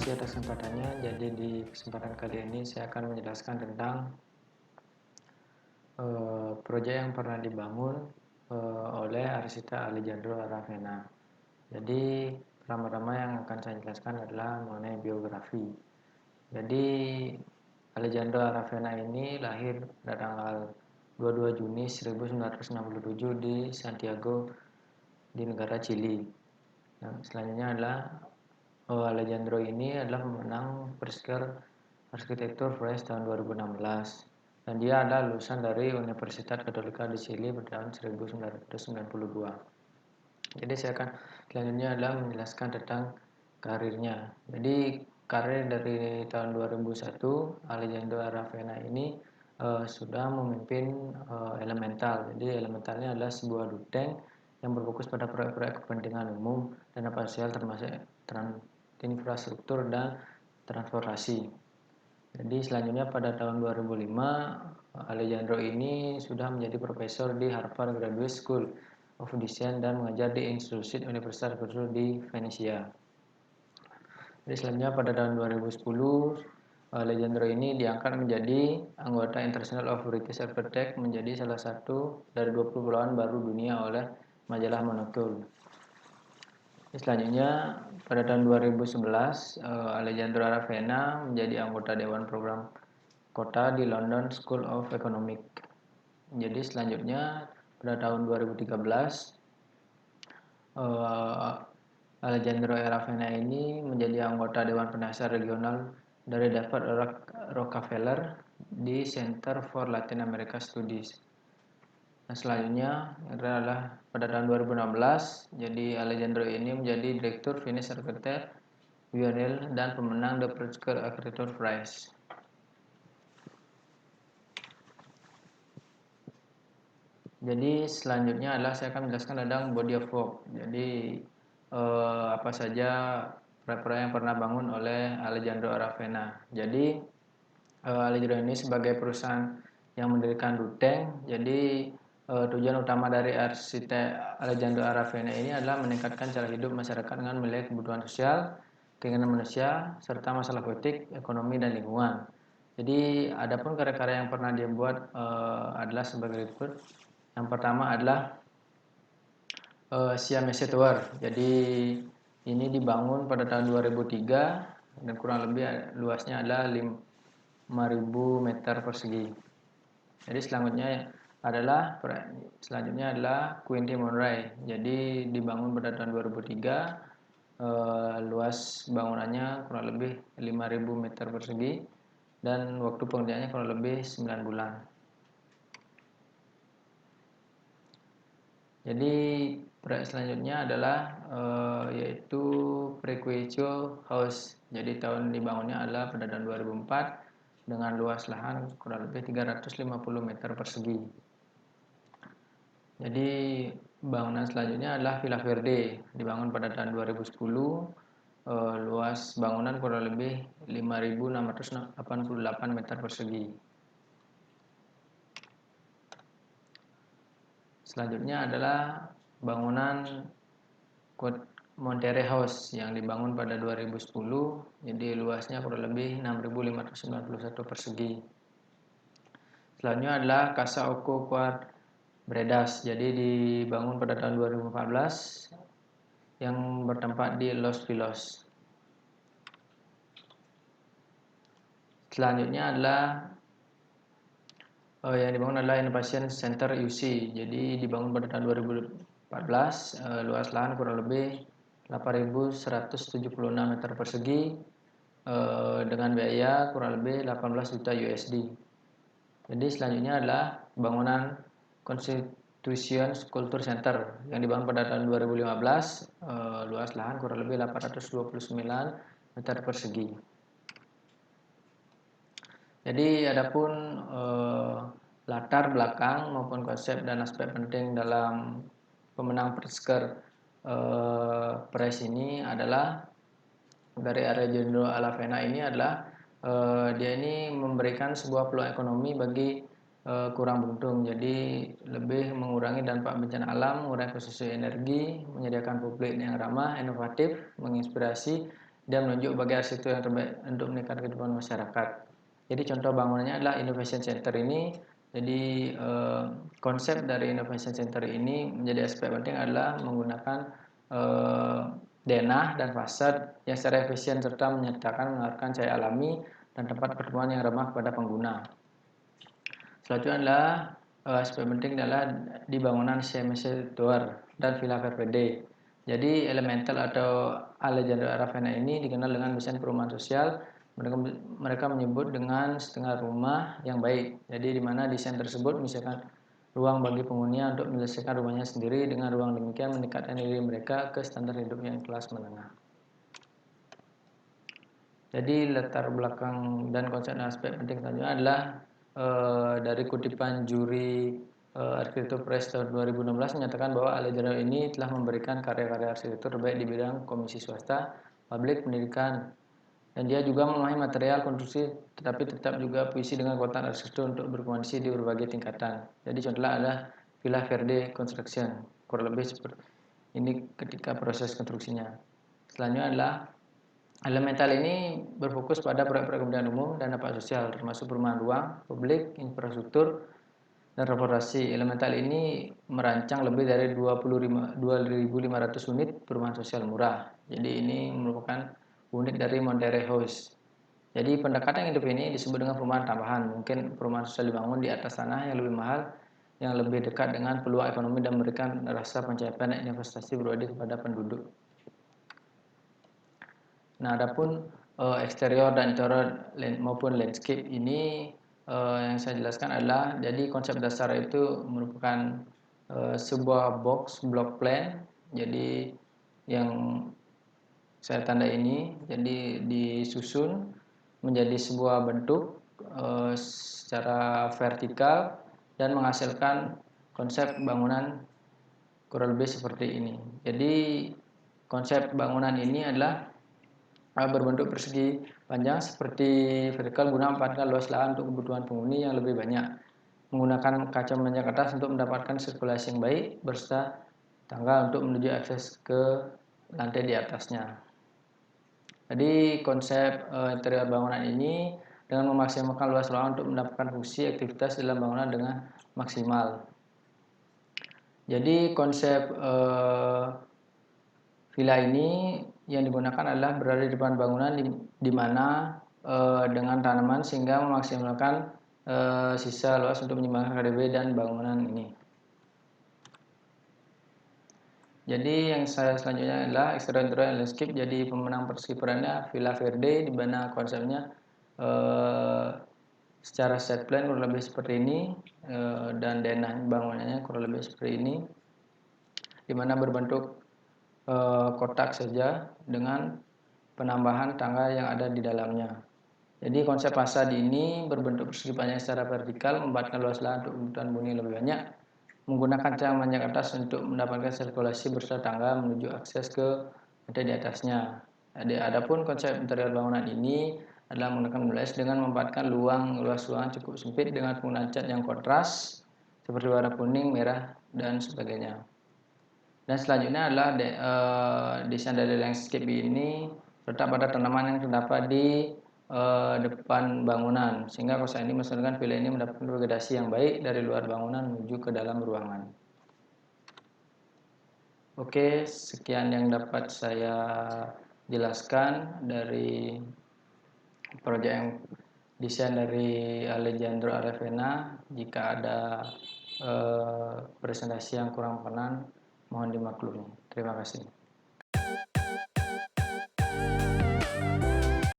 kasih atas kesempatannya. Jadi di kesempatan kali ini saya akan menjelaskan tentang proyek yang pernah dibangun oleh arsitek Alejandro Aravena. Jadi pertama-tama yang akan saya jelaskan adalah mengenai biografi. Jadi Alejandro Aravena ini lahir pada tanggal 22 Juni 1967 di Santiago di negara Chili. Nah, selanjutnya adalah Alejandro ini adalah pemenang Pritzker Arsitektur Prize tahun 2016 dan dia adalah lulusan dari Universitas Katolika di Chili pada tahun 1992. Jadi saya akan selanjutnya adalah menjelaskan tentang karirnya. Jadi karir dari tahun 2001 Alejandro Aravena ini sudah memimpin Elemental. Jadi Elementalnya adalah sebuah duteng yang berfokus pada proyek-proyek kepentingan umum dan sosial termasuk infrastruktur dan transportasi. Jadi selanjutnya pada tahun 2005 Alejandro ini sudah menjadi profesor di Harvard Graduate School of Design dan mengajar di institusi Universitas Guru di Venesia. Jadi selanjutnya pada tahun 2010 Alejandro ini diangkat menjadi anggota International of British Architects, menjadi salah satu dari 20 pahlawan baru dunia oleh majalah Monocle. Selanjutnya pada tahun 2011 Alejandro Aravena menjadi anggota Dewan Program Kota di London School of Economics. Jadi selanjutnya pada tahun 2013 Alejandro Aravena ini menjadi anggota Dewan Penasihat Regional dari David Rockefeller di Center for Latin America Studies. Nah, selanjutnya adalah pada tahun 2016, jadi Alejandro ini menjadi Direktur Finnish Architect Biennial dan pemenang The Pritzker Architecture Prize. Jadi selanjutnya adalah saya akan menjelaskan tentang body of work. Jadi apa saja proyek-proyek yang pernah bangun oleh Alejandro Aravena. Jadi Alejandro ini sebagai perusahaan yang mendirikan duteng. Jadi tujuan utama dari arsitek Alejandro Aravena ini adalah meningkatkan cara hidup masyarakat dengan melihat kebutuhan sosial, keinginan manusia, serta masalah politik, ekonomi, dan lingkungan. Jadi adapun karya-karya yang pernah dia buat adalah sebagai berikut. Yang pertama adalah Siamese Tower. Jadi ini dibangun pada tahun 2003 dan kurang lebih luasnya adalah 5.000 meter persegi. Jadi selanjutnya adalah Quinte Monray. Jadi dibangun pada tahun 2003, luas bangunannya kurang lebih 5.000 meter persegi dan waktu pengerjaannya kurang lebih 9 bulan. Jadi proyek selanjutnya adalah yaitu Prequecho House. Jadi tahun dibangunnya adalah pada tahun 2004 dengan luas lahan kurang lebih 350 meter persegi. Jadi bangunan selanjutnya adalah Villa Verde, dibangun pada tahun 2010. Luas bangunan kurang lebih 5.688 meter persegi. Selanjutnya adalah bangunan Monterey House yang dibangun pada 2010. Jadi luasnya kurang lebih 6.591 persegi. Selanjutnya adalah Casa Oko Quad Bredas. Jadi dibangun pada tahun 2014 yang bertempat di Los Pilos. Selanjutnya adalah yang dibangun adalah Innovation Center UC. Jadi dibangun pada tahun 2014, luas lahan kurang lebih 8.176 meter persegi dengan biaya kurang lebih 18 juta USD. Jadi selanjutnya adalah bangunan Constitution Culture Center yang dibangun pada tahun 2015, luas lahan kurang lebih 829 meter persegi. Jadi adapun latar belakang maupun konsep dan aspek penting dalam pemenang Pritzker Prize ini adalah dari Alejandro Aravena ini adalah dia ini memberikan sebuah peluang ekonomi bagi kurang beruntung. Jadi lebih mengurangi dampak bencana alam, mengurangi konsumsi energi, menyediakan publik yang ramah, inovatif, menginspirasi, dia menunjuk bagi arsitektur yang terbaik untuk meningkatkan kehidupan masyarakat. Jadi contoh bangunannya adalah Innovation Center ini. Jadi konsep dari Innovation Center ini menjadi aspek penting adalah menggunakan denah dan fasad yang secara efisien serta menyertakan mengeluarkan cahaya alami dan tempat pertemuan yang ramah kepada pengguna. Selanjutnya adalah aspek penting adalah di bangunan CMC Tower dan Villa Verpede. Jadi Elemental atau Alejandro Aravena ini dikenal dengan desain perumahan sosial. Mereka menyebut dengan setengah rumah yang baik. Jadi di mana desain tersebut misalkan ruang bagi penghuninya untuk menyelesaikan rumahnya sendiri, dengan ruang demikian meningkatkan diri mereka ke standar hidup yang kelas menengah. Jadi latar belakang dan konsep dan aspek penting selanjutnya adalah dari kutipan juri arsitektur Press tahun 2016 menyatakan bahwa Alejandro ini telah memberikan karya-karya arsitektur terbaik di bidang komisi swasta, publik, pendidikan, dan dia juga memahami material konstruksi tetapi tetap juga puisi dengan kekuatan arsitektur untuk berkomunikasi di berbagai tingkatan. Jadi contohnya adalah Villa Verde Construction, kurang lebih seperti ini ketika proses konstruksinya. Selanjutnya adalah Elemental ini berfokus pada proyek-proyek kepentingan umum dan dampak sosial, termasuk perumahan ruang, publik, infrastruktur, dan transportasi. Elemental ini merancang lebih dari 2.500 unit perumahan sosial murah. Jadi ini merupakan unit dari Monterey House. Jadi pendekatan hidup ini disebut dengan perumahan tambahan. Mungkin perumahan sosial dibangun di atas tanah yang lebih mahal, yang lebih dekat dengan peluang ekonomi dan memberikan rasa pencapaian dan investasi berwajib kepada penduduk. Nah, adapun eksterior dan interior maupun landscape ini yang saya jelaskan adalah, jadi konsep dasar itu merupakan sebuah block plan. Jadi yang saya tanda ini, jadi disusun menjadi sebuah bentuk secara vertikal dan menghasilkan konsep bangunan kurang lebih seperti ini. Jadi konsep bangunan ini adalah berbentuk persegi panjang seperti vertikal guna memanfaatkan luas lahan untuk kebutuhan penghuni yang lebih banyak. Menggunakan kaca menanjak ke atas untuk mendapatkan sirkulasi yang baik, berserta tangga untuk menuju akses ke lantai di atasnya. Jadi konsep interior bangunan ini dengan memaksimalkan luas ruangan untuk mendapatkan fungsi aktivitas dalam bangunan dengan maksimal. Jadi konsep villa ini yang digunakan adalah berada di depan bangunan di mana dengan tanaman sehingga memaksimalkan sisa luas untuk menyeimbangkan KDB dan bangunan ini. Jadi yang saya selanjutnya adalah exterior interior landscape. Jadi pemenang persegi perannya Villa Verde, di mana konsepnya secara set plan kurang lebih seperti ini dan denah bangunannya kurang lebih seperti ini, di mana berbentuk kotak saja dengan penambahan tangga yang ada di dalamnya. Jadi konsep fasad ini berbentuk persegi panjang secara vertikal, membuatkan luas lahan untuk kebutuhan huni lebih banyak, menggunakan cahaya menanjak atas untuk mendapatkan sirkulasi berserta tangga menuju akses ke lantai di atasnya. Adapun konsep interior bangunan ini adalah menggunakan modules dengan memanfaatkan luas ruangan cukup sempit dengan penggunaan cat yang kontras seperti warna kuning, merah, dan sebagainya. Dan selanjutnya adalah desain dari landscape ini terletak pada tanaman yang terdapat di depan bangunan, sehingga konsep ini menghasilkan villa ini mendapatkan vegetasi yang baik dari luar bangunan menuju ke dalam ruangan. Oke, sekian yang dapat saya jelaskan dari proyek yang desain dari Alejandro Aravena. Jika ada presentasi yang kurang berkenan, mohon dimaklumi. Terima kasih.